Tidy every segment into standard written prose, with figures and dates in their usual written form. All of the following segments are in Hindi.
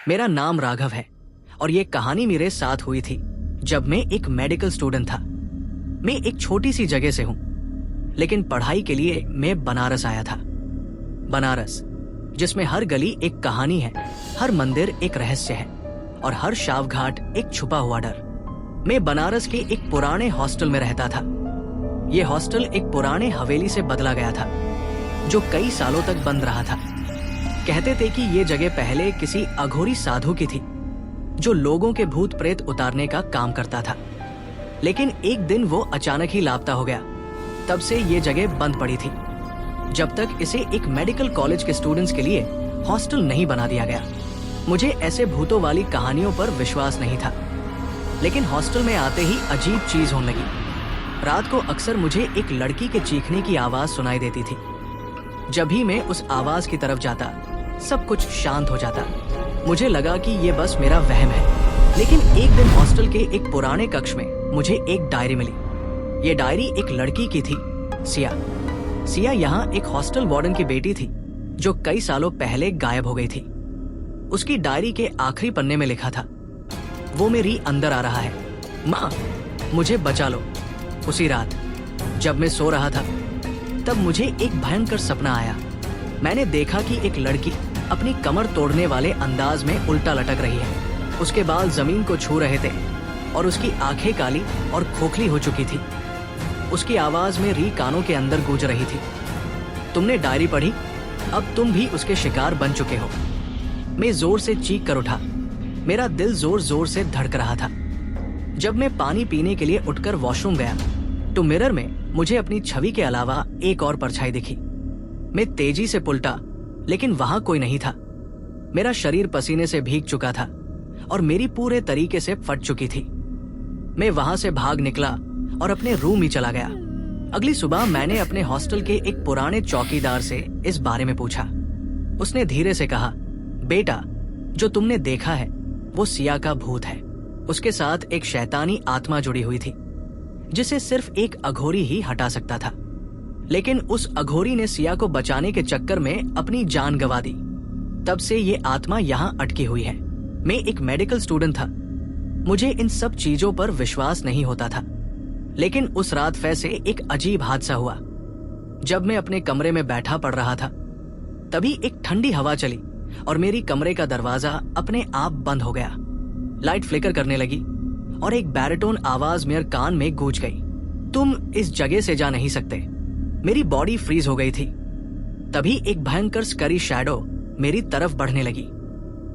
मेरा नाम राघव है और ये कहानी मेरे साथ हुई थी जब मैं एक मेडिकल स्टूडेंट था। मैं एक छोटी सी जगह से हूं, लेकिन पढ़ाई के लिए मैं बनारस आया था। बनारस जिसमें हर गली एक कहानी है, हर मंदिर एक रहस्य है और हर शाव घाट एक छुपा हुआ डर। मैं बनारस के एक पुराने हॉस्टल में रहता था। यह हॉस्टल एक पुराने हवेली से बदला गया था जो कई सालों तक बंद रहा था। कहते थे कि यह जगह पहले किसी अघोरी साधु की थी जो लोगों के भूत प्रेत उतारने का काम करता था, लेकिन एक दिन वो अचानक ही लापता हो गया। तब से ये जगह बंद पड़ी थी जब तक इसे एक मेडिकल कॉलेज के स्टूडेंट्स के लिए हॉस्टल नहीं बना दिया गया। मुझे ऐसे भूतों वाली कहानियों पर विश्वास नहीं था, लेकिन हॉस्टल में आते ही अजीब चीज होने लगी। रात को अक्सर मुझे एक लड़की के चीखने की आवाज सुनाई देती थी। जब भी मैं उस आवाज की तरफ जाता, सब कुछ शांत हो जाता। मुझे लगा कि ये बस मेरा वहम है, लेकिन एक दिन हॉस्टल के एक पुराने कक्ष में मुझे एक डायरी मिली। ये डायरी एक लड़की की थी, सिया। सिया यहाँ एक हॉस्टल वार्डन की बेटी थी जो कई सालों पहले गायब हो गई थी। उसकी डायरी के आखिरी पन्ने में लिखा था, वो मेरी अंदर आ रहा है, माँ मुझे बचा लो। उसी रात जब मैं सो रहा था तब मुझे एक भयंकर सपना आया। मैंने देखा कि एक लड़की अपनी कमर तोड़ने वाले अंदाज में उल्टा लटक रही है। उसके बाल जमीन को छू रहे थे और उसकी आंखें काली और खोखली हो चुकी थी। उसकी आवाज मेरी कानों के अंदर गूंज रही थी, तुमने डायरी पढ़ी, अब तुम भी उसके शिकार बन चुके हो। मैं जोर से चीख कर उठा। मेरा दिल जोर जोर से धड़क रहा था। जब मैं पानी पीने के लिए उठकर वॉशरूम गया तो मिरर में मुझे अपनी छवि के अलावा एक और परछाई दिखी। मैं तेजी से पुलटा, लेकिन वहां कोई नहीं था। मेरा शरीर पसीने से भीग चुका था और मेरी पूरे तरीके से फट चुकी थी। मैं वहां से भाग निकला और अपने रूम ही चला गया। अगली सुबह मैंने अपने हॉस्टल के एक पुराने चौकीदार से इस बारे में पूछा। उसने धीरे से कहा, बेटा जो तुमने देखा है वो सिया का भूत है। उसके साथ एक शैतानी आत्मा जुड़ी हुई थी जिसे सिर्फ एक अघोरी ही हटा सकता था, लेकिन उस अघोरी ने सिया को बचाने के चक्कर में अपनी जान गंवा दी। तब से ये आत्मा यहाँ अटकी हुई है। मैं एक मेडिकल स्टूडेंट था, मुझे इन सब चीजों पर विश्वास नहीं होता था, लेकिन उस रात फिर से एक अजीब हादसा हुआ। जब मैं अपने कमरे में बैठा पढ़ रहा था तभी एक ठंडी हवा चली और मेरी कमरे का दरवाजा अपने आप बंद हो गया। लाइट फ्लिकर करने लगी और एक बैरिटोन आवाज मेरे कान में गूंज गई, तुम इस जगह से जा नहीं सकते। मेरी बॉडी फ्रीज हो गई थी। तभी एक भयंकर स्करी शैडो मेरी तरफ बढ़ने लगी।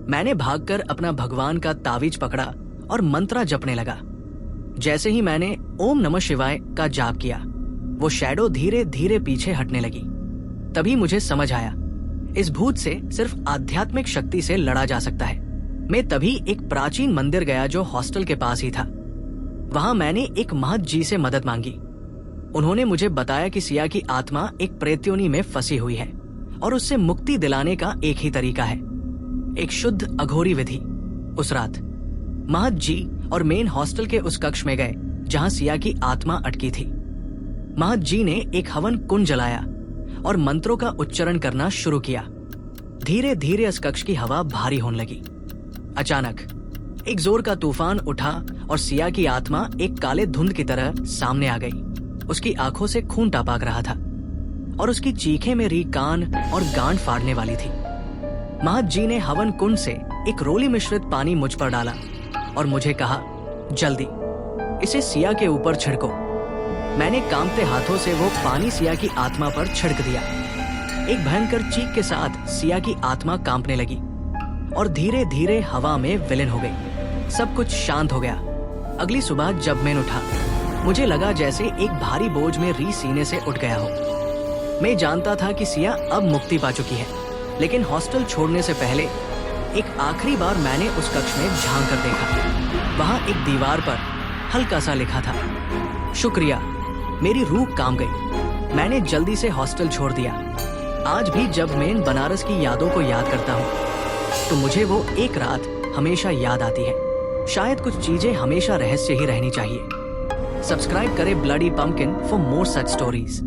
मैंने भागकर अपना भगवान का तावीज पकड़ा और मंत्रा जपने लगा। जैसे ही मैंने ओम नमः शिवाय का जाप किया, वो शैडो धीरे धीरे पीछे हटने लगी। तभी मुझे समझ आया, इस भूत से सिर्फ आध्यात्मिक शक्ति से लड़ा जा सकता है। मैं तभी एक प्राचीन मंदिर गया जो हॉस्टल के पास ही था। वहां मैंने एक महंत जी से मदद मांगी। उन्होंने मुझे बताया कि सिया की आत्मा एक प्रेत्योनि में फंसी हुई है और उससे मुक्ति दिलाने का एक ही तरीका है, एक शुद्ध अघोरी विधि। उस रात महंत जी और मेन हॉस्टल के उस कक्ष में गए जहां सिया की आत्मा अटकी थी। महंत जी ने एक हवन कुंड जलाया और मंत्रों का उच्चारण करना शुरू किया। धीरे धीरे उस कक्ष की हवा भारी होने लगी। अचानक एक जोर का तूफान उठा और सिया की आत्मा एक काले धुंध की तरह सामने आ गई। उसकी आंखों से खून टपक रहा था और उसकी चीखें मेरी कान और गांड फाड़ने वाली थी। महंत जी ने हवन कुंड से एक रोली मिश्रित पानी मुझ पर डाला और मुझे कहा, जल्दी इसे सिया के ऊपर छिड़को। मैंने कांपते हाथों से वो पानी सिया की आत्मा पर छिड़क दिया। एक भयंकर चीख के साथ सिया की आत्मा कांपने लगी और धीरे धीरे हवा में विलीन हो गई। सब कुछ शांत हो गया। अगली सुबह जब मैं उठा, मुझे लगा जैसे एक भारी बोझ में री सीने से उठ गया हो। मैं जानता था कि सिया अब मुक्ति पा चुकी है, लेकिन हॉस्टल छोड़ने से पहले एक आखिरी बार मैंने उस कक्ष में झांक कर देखा। वहां एक दीवार पर हल्का सा लिखा था, शुक्रिया। मेरी रूह काम गई। मैंने जल्दी से हॉस्टल छोड़ दिया। आज भी जब मैं बनारस की यादों को याद करता हूँ तो मुझे वो एक रात हमेशा याद आती है। शायद कुछ चीजें हमेशा रहस्य ही रहनी चाहिए। सब्सक्राइब करें bloody pumpkin for more such stories.